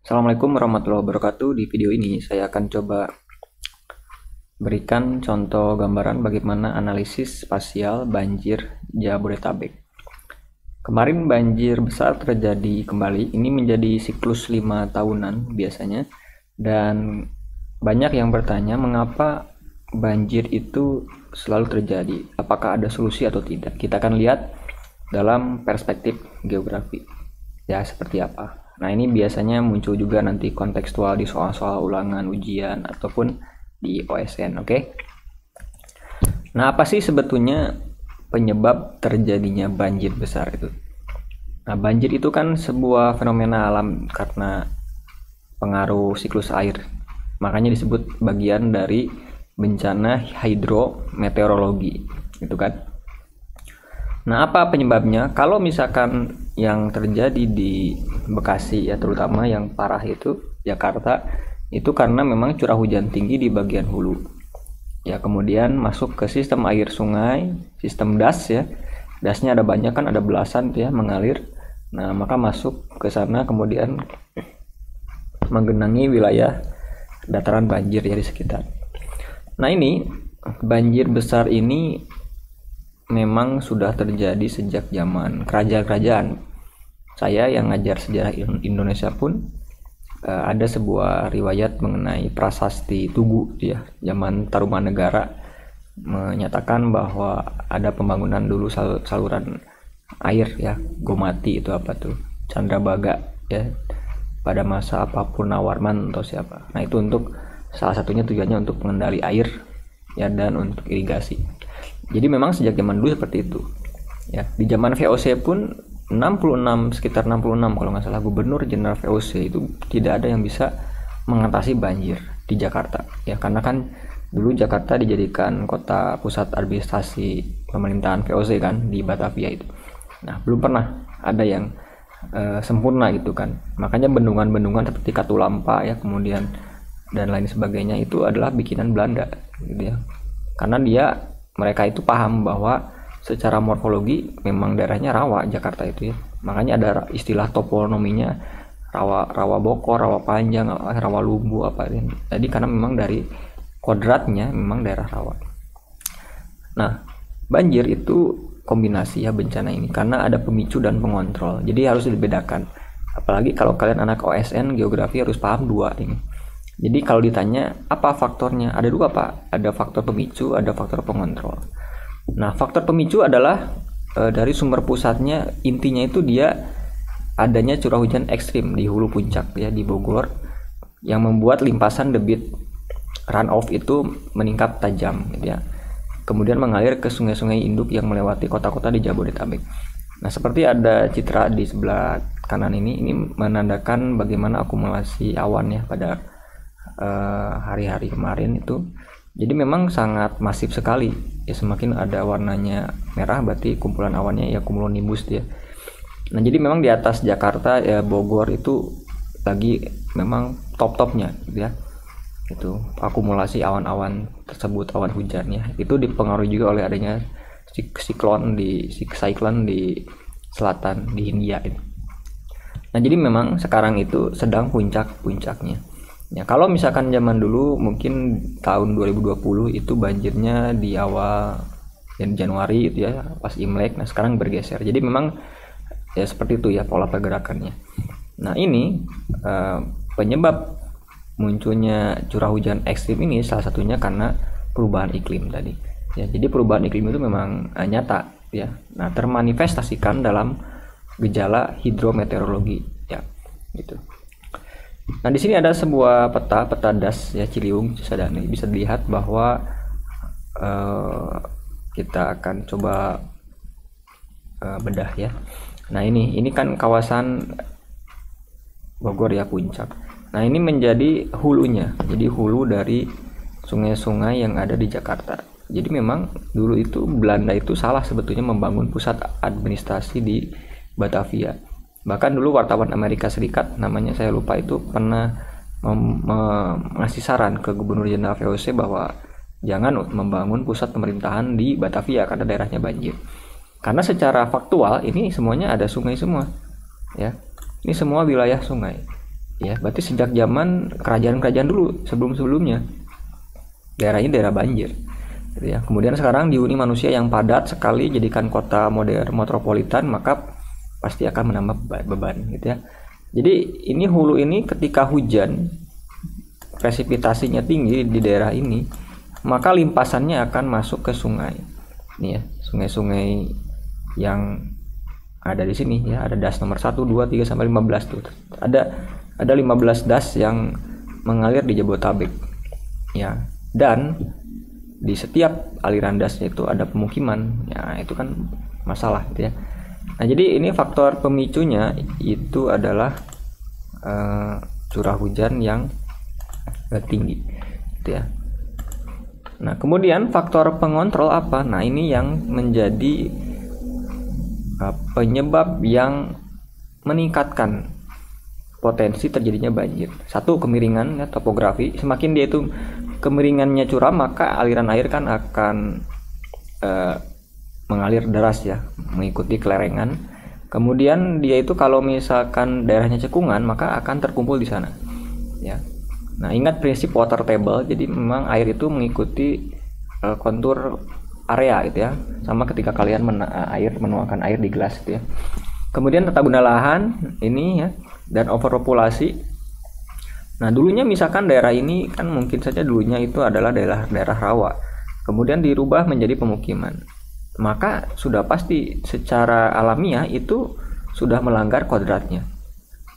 Assalamualaikum warahmatullahi wabarakatuh. Di video ini saya akan coba berikan contoh gambaran bagaimana analisis spasial banjir Jabodetabek. Kemarin banjir besar terjadi kembali, ini menjadi siklus 5 tahunan biasanya, dan banyak yang bertanya mengapa banjir itu selalu terjadi, apakah ada solusi atau tidak. Kita akan lihat dalam perspektif geografi ya seperti apa. Nah, ini biasanya muncul juga nanti kontekstual di soal-soal ulangan ujian ataupun di OSN, oke? Nah, apa sih sebetulnya penyebab terjadinya banjir besar itu? Nah, banjir itu kan sebuah fenomena alam karena pengaruh siklus air. Makanya disebut bagian dari bencana hidrometeorologi, gitu kan? Nah, apa penyebabnya? Kalau misalkan yang terjadi di Bekasi ya, terutama yang parah itu Jakarta, itu karena memang curah hujan tinggi di bagian hulu. Ya, kemudian masuk ke sistem air sungai, sistem das ya. Dasnya ada banyak kan, ada belasan ya mengalir. Nah, maka masuk ke sana kemudian menggenangi wilayah dataran banjir ya di sekitar. Nah, ini banjir besar ini memang sudah terjadi sejak zaman kerajaan-kerajaan. Saya yang ngajar sejarah Indonesia pun ada sebuah riwayat mengenai prasasti Tugu ya, zaman Tarumanegara, menyatakan bahwa ada pembangunan dulu saluran air ya, Gomati itu apa tuh, Candrabaga ya, pada masa apa Purnawarman atau siapa. Nah, itu untuk salah satunya tujuannya untuk mengendali air ya dan untuk irigasi. Jadi memang sejak zaman dulu seperti itu. Ya, di zaman VOC pun 66 sekitar 66 kalau nggak salah, Gubernur Jenderal VOC itu tidak ada yang bisa mengatasi banjir di Jakarta. Ya, karena kan dulu Jakarta dijadikan kota pusat administrasi pemerintahan VOC kan di Batavia itu. Nah, belum pernah ada yang sempurna gitu kan. Makanya bendungan-bendungan seperti Katulampa ya, kemudian dan lain sebagainya itu adalah bikinan Belanda gitu ya. Karena mereka itu paham bahwa secara morfologi memang daerahnya rawa Jakarta itu ya. Makanya ada istilah toponominya rawa bokor, rawa panjang, rawa lumbu apa ini. Jadi karena memang dari kodratnya memang daerah rawa. Nah, banjir itu kombinasi ya bencana ini karena ada pemicu dan pengontrol. Jadi harus dibedakan. Apalagi kalau kalian anak OSN geografi harus paham dua ini. Jadi kalau ditanya apa faktornya, ada dua Pak, ada faktor pemicu, ada faktor pengontrol. Nah, faktor pemicu adalah dari sumber pusatnya, intinya itu dia adanya curah hujan ekstrim di hulu puncak ya di Bogor yang membuat limpasan debit runoff itu meningkat tajam gitu ya. Kemudian mengalir ke sungai-sungai induk yang melewati kota-kota di Jabodetabek. Nah, seperti ada citra di sebelah kanan ini menandakan bagaimana akumulasi awan ya pada hari-hari kemarin itu. Jadi memang sangat masif sekali ya, semakin ada warnanya merah berarti kumpulan awannya ya cumulonimbus dia. Nah, jadi memang di atas Jakarta ya, Bogor itu lagi memang top-topnya gitu ya. Itu akumulasi awan-awan tersebut, awan hujannya itu dipengaruhi juga oleh adanya cyclone di selatan di Hindia itu. Nah, jadi memang sekarang itu sedang puncak-puncaknya. Ya, kalau misalkan zaman dulu mungkin tahun 2020 itu banjirnya di awal Januari itu ya, pas Imlek. Nah, sekarang bergeser. Jadi memang ya seperti itu ya pola pergerakannya. Nah, ini penyebab munculnya curah hujan ekstrim ini salah satunya karena perubahan iklim tadi. Ya, jadi perubahan iklim itu memang nyata ya. Nah, termanifestasikan dalam gejala hidrometeorologi ya, gitu. Nah, di sini ada sebuah peta das ya, Ciliwung Cisadane. Bisa dilihat bahwa kita akan coba bedah ya. Nah, ini kan kawasan Bogor ya, puncak. Nah, ini menjadi hulunya. Jadi hulu dari sungai-sungai yang ada di Jakarta. Jadi memang dulu itu Belanda itu salah sebetulnya membangun pusat administrasi di Batavia. Bahkan dulu wartawan Amerika Serikat, namanya saya lupa itu, pernah ngasih saran ke Gubernur Jenderal VOC bahwa jangan membangun pusat pemerintahan di Batavia karena daerahnya banjir. Karena secara faktual ini semuanya ada sungai semua ya. Ini semua wilayah sungai. Ya, berarti sejak zaman kerajaan-kerajaan dulu sebelum-sebelumnya daerah ini daerah banjir. Gitu ya. Kemudian sekarang dihuni manusia yang padat sekali jadikan kota modern metropolitan, maka pasti akan menambah beban gitu ya. Jadi ini hulu ini ketika hujan presipitasinya tinggi di daerah ini, maka limpasannya akan masuk ke sungai. Nih ya, sungai-sungai yang ada di sini ya, ada das nomor 1, 2, 3 sampai 15 tuh. Ada 15 das yang mengalir di Jabotabek. Ya, dan di setiap aliran dasnya itu ada pemukiman. Ya, itu kan masalah gitu ya. Nah, jadi ini faktor pemicunya itu adalah curah hujan yang tinggi gitu ya. Nah, kemudian faktor pengontrol apa? Nah, ini yang menjadi penyebab yang meningkatkan potensi terjadinya banjir. Satu, kemiringan ya, topografi. Semakin dia itu kemiringannya curam, maka aliran air kan akan mengalir deras ya, mengikuti kelerengan. Kemudian dia itu kalau misalkan daerahnya cekungan, maka akan terkumpul di sana. Ya. Nah, ingat prinsip water table. Jadi memang air itu mengikuti kontur area gitu ya. Sama ketika kalian menuangkan air di gelas gitu ya. Kemudian tata guna lahan ini ya, dan overpopulasi. Nah, dulunya misalkan daerah ini kan mungkin saja dulunya itu adalah daerah rawa. Kemudian dirubah menjadi pemukiman. Maka sudah pasti secara alamiah itu sudah melanggar kodratnya.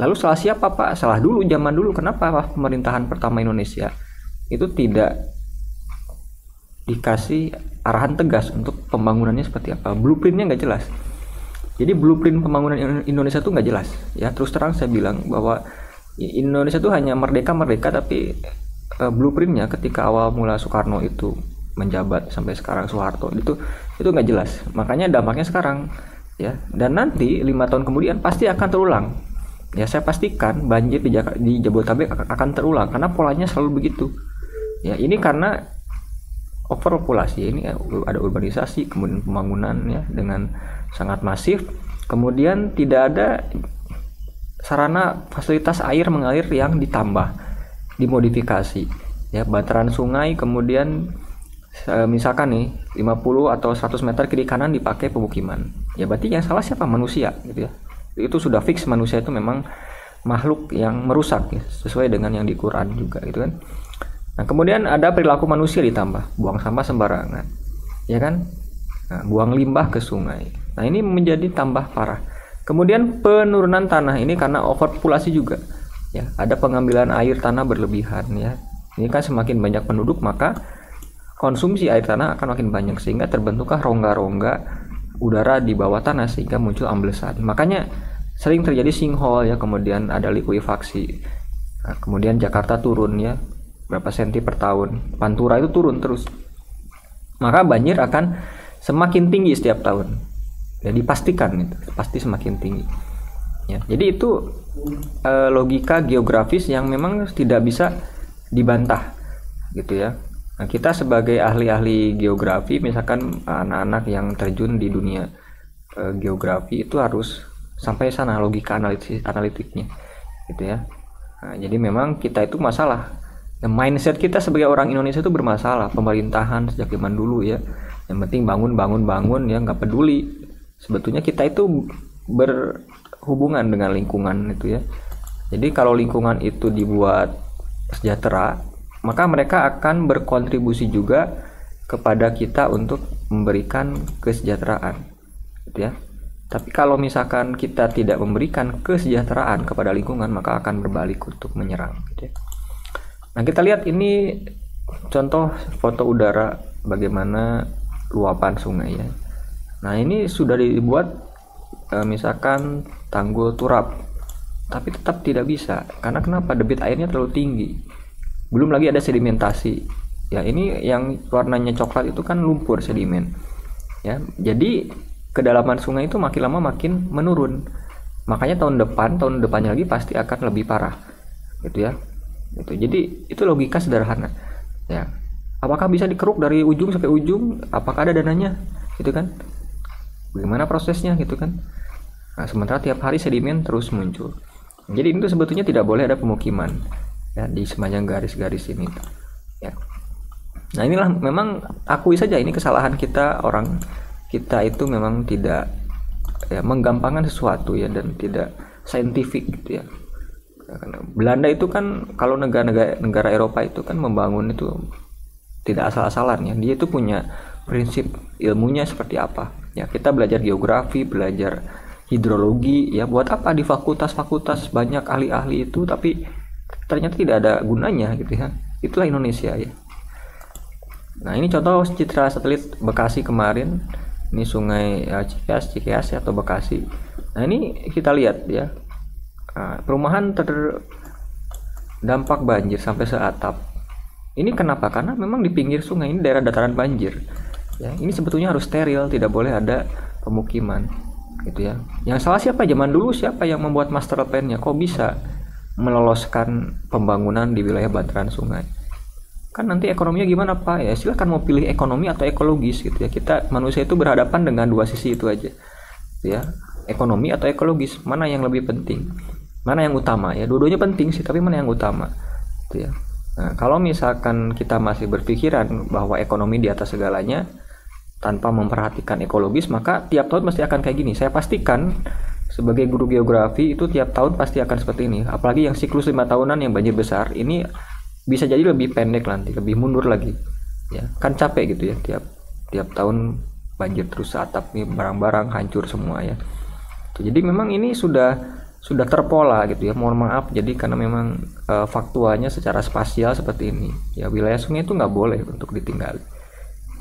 Lalu salah siapa, Pak? Salah dulu, zaman dulu. Kenapa pemerintahan pertama Indonesia itu tidak dikasih arahan tegas untuk pembangunannya seperti apa? Blueprintnya nggak jelas. Jadi blueprint pembangunan Indonesia itu nggak jelas. Ya, terus terang saya bilang bahwa Indonesia itu hanya merdeka, tapi blueprintnya ketika awal mula Soekarno itu menjabat sampai sekarang Soeharto itu nggak jelas. Makanya dampaknya sekarang ya. Dan nanti 5 tahun kemudian pasti akan terulang. Ya, saya pastikan banjir di Jabodetabek akan terulang karena polanya selalu begitu. Ya, ini karena overpopulasi, ini ada urbanisasi, kemudian pembangunan ya dengan sangat masif, kemudian tidak ada sarana fasilitas air mengalir yang ditambah, dimodifikasi ya, bantaran sungai, kemudian misalkan nih 50 atau 100 meter kiri kanan dipakai pemukiman, ya berarti yang salah siapa? Manusia gitu ya. Itu sudah fix, manusia itu memang makhluk yang merusak ya, sesuai dengan yang di Quran juga gitu kan. Nah, kemudian ada perilaku manusia ditambah, buang sampah sembarangan ya kan. Nah, buang limbah ke sungai. Nah, ini menjadi tambah parah. Kemudian penurunan tanah ini karena overpopulasi juga. Ya, ada pengambilan air tanah berlebihan ya. Ini kan semakin banyak penduduk, maka konsumsi air tanah akan makin banyak sehingga terbentuklah rongga-rongga udara di bawah tanah sehingga muncul amblesan. Makanya sering terjadi sinkhole ya, kemudian ada likuifaksi. Nah, kemudian Jakarta turun ya berapa senti per tahun. Pantura itu turun terus. Maka banjir akan semakin tinggi setiap tahun. Ya, dipastikan itu pasti semakin tinggi. Ya, jadi itu logika geografis yang memang tidak bisa dibantah gitu ya. Nah, kita sebagai ahli-ahli geografi, misalkan anak-anak yang terjun di dunia geografi itu harus sampai sana logika analitiknya gitu ya. Nah, jadi memang kita itu masalah. Mindset kita sebagai orang Indonesia itu bermasalah. Pemerintahan sejak zaman dulu ya, yang penting bangun ya, nggak peduli sebetulnya kita itu berhubungan dengan lingkungan itu ya. Jadi kalau lingkungan itu dibuat sejahtera, maka mereka akan berkontribusi juga kepada kita untuk memberikan kesejahteraan gitu ya. Tapi kalau misalkan kita tidak memberikan kesejahteraan kepada lingkungan, maka akan berbalik untuk menyerang gitu ya. Nah, kita lihat ini contoh foto udara bagaimana luapan sungai ya. Nah, ini sudah dibuat misalkan tanggul turap, tapi tetap tidak bisa. Karena kenapa? Debit airnya terlalu tinggi. Belum lagi ada sedimentasi. Ya, ini yang warnanya coklat itu kan lumpur sedimen. Ya, jadi kedalaman sungai itu makin lama makin menurun. Makanya tahun depannya lagi pasti akan lebih parah. Gitu ya. Gitu. Jadi itu logika sederhana. Ya. Apakah bisa dikeruk dari ujung sampai ujung? Apakah ada dananya? Gitu kan? Bagaimana prosesnya gitu kan? Nah, sementara tiap hari sedimen terus muncul. Jadi itu sebetulnya tidak boleh ada pemukiman ya di sepanjang garis-garis ini ya. Nah inilah memang akui saja ini kesalahan kita, orang kita itu memang tidak ya, menggampangkan sesuatu ya, dan tidak saintifik gitu ya. Karena Belanda itu kan, kalau negara Eropa itu kan membangun itu tidak asal-asalan ya, dia itu punya prinsip ilmunya seperti apa ya. Kita belajar geografi, belajar hidrologi ya, buat apa di fakultas-fakultas banyak ahli-ahli itu tapi ternyata tidak ada gunanya gitu ya. Itulah Indonesia ya. Nah ini contoh citra satelit Bekasi kemarin, ini sungai Cikeas atau Bekasi. Nah ini kita lihat ya, perumahan terdampak banjir sampai seatap. Ini kenapa? Karena memang di pinggir sungai, ini daerah dataran banjir ya. Ini sebetulnya harus steril, tidak boleh ada pemukiman gitu ya. Yang salah siapa zaman dulu? Siapa yang membuat master plan-nya? Kok bisa meloloskan pembangunan di wilayah bantaran sungai? Kan nanti ekonominya gimana Pak? Ya silahkan mau pilih ekonomi atau ekologis gitu ya. Kita manusia itu berhadapan dengan dua sisi itu aja ya, ekonomi atau ekologis, mana yang lebih penting, mana yang utama ya. Dua-duanya penting sih, tapi mana yang utama gitu ya. Nah, kalau misalkan kita masih berpikiran bahwa ekonomi di atas segalanya tanpa memperhatikan ekologis, maka tiap tahun pasti akan kayak gini. Saya pastikan sebagai guru geografi itu tiap tahun pasti akan seperti ini. Apalagi yang siklus 5 tahunan yang banjir besar, ini bisa jadi lebih pendek nanti, lebih mundur lagi. Ya, kan capek gitu ya, tiap tahun banjir terus, atap nih barang-barang hancur semua ya. Jadi memang ini sudah terpola gitu ya. Mohon maaf, jadi karena memang faktualnya secara spasial seperti ini ya, wilayah sungai itu nggak boleh untuk ditinggali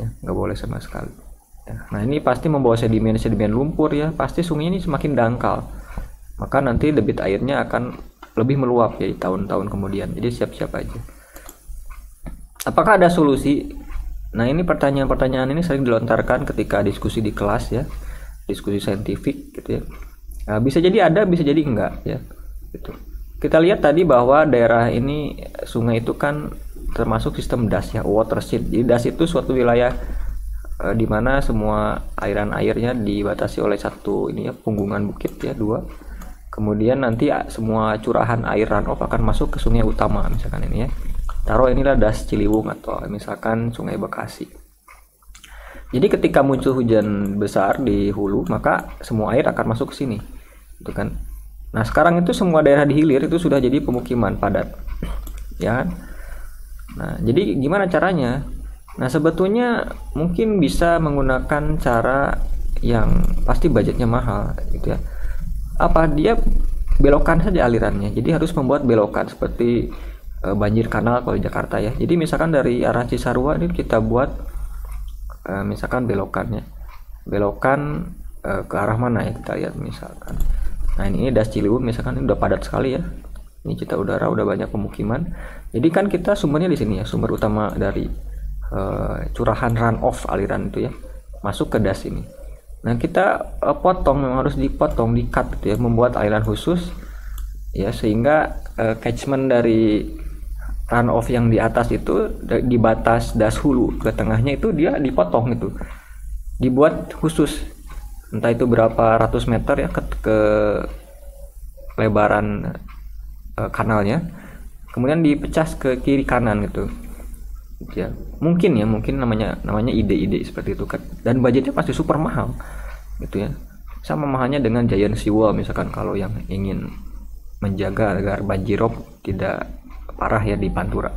ya, nggak boleh sama sekali ya. Nah ini pasti membawa sedimen lumpur ya, pasti sungai ini semakin dangkal, maka nanti debit airnya akan lebih meluap ya di tahun-tahun kemudian. Jadi siap-siap aja. Apakah ada solusi? Nah ini pertanyaan-pertanyaan ini sering dilontarkan ketika diskusi di kelas ya, diskusi saintifik gitu ya. Nah, bisa jadi ada, bisa jadi enggak ya. Gitu. Kita lihat tadi bahwa daerah ini sungai itu kan termasuk sistem das ya, watershed. Jadi das itu suatu wilayah di mana semua aliran airnya dibatasi oleh satu ini ya, punggungan bukit ya, 2. Kemudian nanti semua curahan air runoff akan masuk ke sungai utama misalkan ini ya. Taruh inilah das Ciliwung atau misalkan sungai Bekasi. Jadi ketika muncul hujan besar di hulu, maka semua air akan masuk ke sini. Gitu kan. Nah, sekarang itu semua daerah di hilir itu sudah jadi pemukiman padat. Ya. Nah, jadi gimana caranya? Nah, sebetulnya mungkin bisa menggunakan cara yang pasti budgetnya mahal gitu ya. Apa dia belokan saja alirannya. Jadi harus membuat belokan seperti banjir kanal kalau di Jakarta ya. Jadi misalkan dari arah Cisarua ini kita buat misalkan belokannya, belokan ke arah mana ya, kita lihat misalkan. Nah ini das Ciliwung misalkan, ini udah padat sekali ya, ini cita udara, udah banyak pemukiman. Jadi kan kita sumbernya di sini ya, sumber utama dari curahan runoff aliran itu ya, masuk ke das ini. Nah kita potong, memang harus dipotong, di-cut gitu ya, membuat aliran khusus ya, sehingga catchment dari runoff yang di atas itu di batas das hulu ke tengahnya itu dia dipotong itu, dibuat khusus, entah itu berapa ratus meter ya ke lebaran kanalnya, kemudian dipecah ke kiri kanan gitu ya. Mungkin namanya ide-ide seperti itu kan, dan budgetnya pasti super mahal gitu ya, sama mahalnya dengan giant seawall misalkan kalau yang ingin menjaga agar banjirop tidak parah ya di Pantura.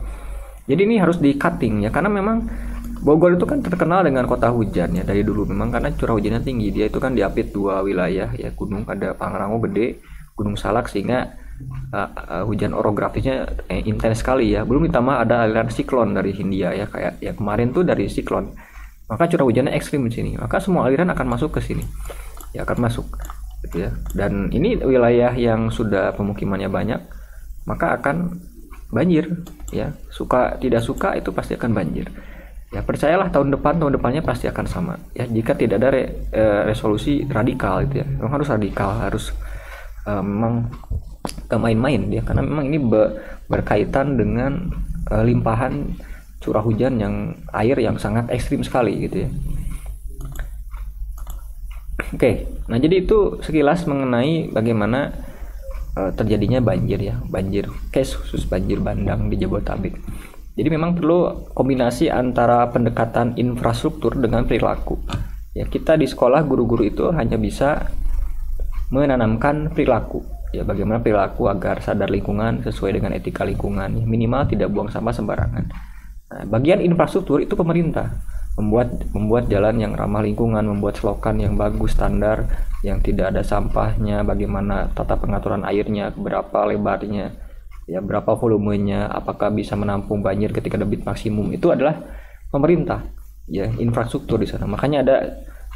Jadi ini harus di cutting ya, karena memang Bogor itu kan terkenal dengan kota hujan ya dari dulu, memang karena curah hujannya tinggi. Dia itu kan diapit 2 wilayah ya, gunung, ada Pangrango gede, Gunung Salak, sehingga hujan orografisnya intens sekali ya. Belum ditambah ada aliran siklon dari Hindia ya, kayak ya kemarin tuh dari siklon, maka curah hujannya ekstrim di sini, maka semua aliran akan masuk ke sini ya, akan masuk gitu ya. Dan ini wilayah yang sudah pemukimannya banyak, maka akan banjir ya, suka tidak suka itu pasti akan banjir ya. Percayalah tahun depannya pasti akan sama ya, jika tidak ada resolusi radikal gitu ya. Memang harus radikal, harus memang gak main-main ya, karena memang ini berkaitan dengan limpahan curah hujan yang air yang sangat ekstrim sekali gitu ya. Oke, nah jadi itu sekilas mengenai bagaimana terjadinya banjir ya, banjir case khusus banjir bandang di Jabodetabek. Jadi memang perlu kombinasi antara pendekatan infrastruktur dengan perilaku. Ya, kita di sekolah guru-guru itu hanya bisa menanamkan perilaku. Ya, bagaimana perilaku agar sadar lingkungan sesuai dengan etika lingkungan. Ya, minimal tidak buang sampah sembarangan. Nah, bagian infrastruktur itu pemerintah membuat jalan yang ramah lingkungan, membuat selokan yang bagus, standar, yang tidak ada sampahnya, bagaimana tata pengaturan airnya, berapa lebarnya, ya berapa volumenya, apakah bisa menampung banjir ketika debit maksimum, itu adalah pemerintah, ya infrastruktur di sana. Makanya ada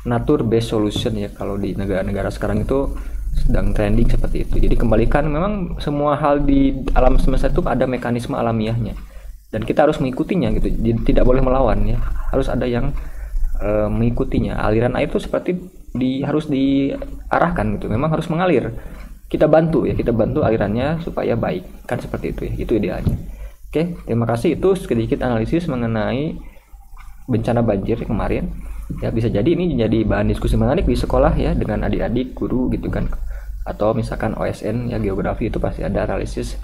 nature based solution ya, kalau di negara-negara sekarang itu sedang trending seperti itu. Jadi kembalikan, memang semua hal di alam semesta itu ada mekanisme alamiahnya, dan kita harus mengikutinya gitu. Jadi tidak boleh melawan ya, harus ada yang mengikutinya. Aliran air itu seperti harus diarahkan gitu, memang harus mengalir. Kita bantu alirannya supaya baik, kan seperti itu ya, itu idealnya. Oke, terima kasih. Itu sedikit analisis mengenai bencana banjir kemarin ya. Bisa jadi ini jadi bahan diskusi menarik di sekolah ya, dengan adik-adik, guru gitu kan, atau misalkan OSN ya, geografi, itu pasti ada analisis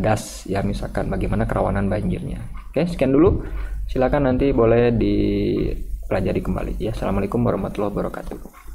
DAS ya, misalkan bagaimana kerawanan banjirnya. Oke, sekian dulu, silakan nanti boleh dipelajari kembali ya. Assalamualaikum warahmatullahi wabarakatuh.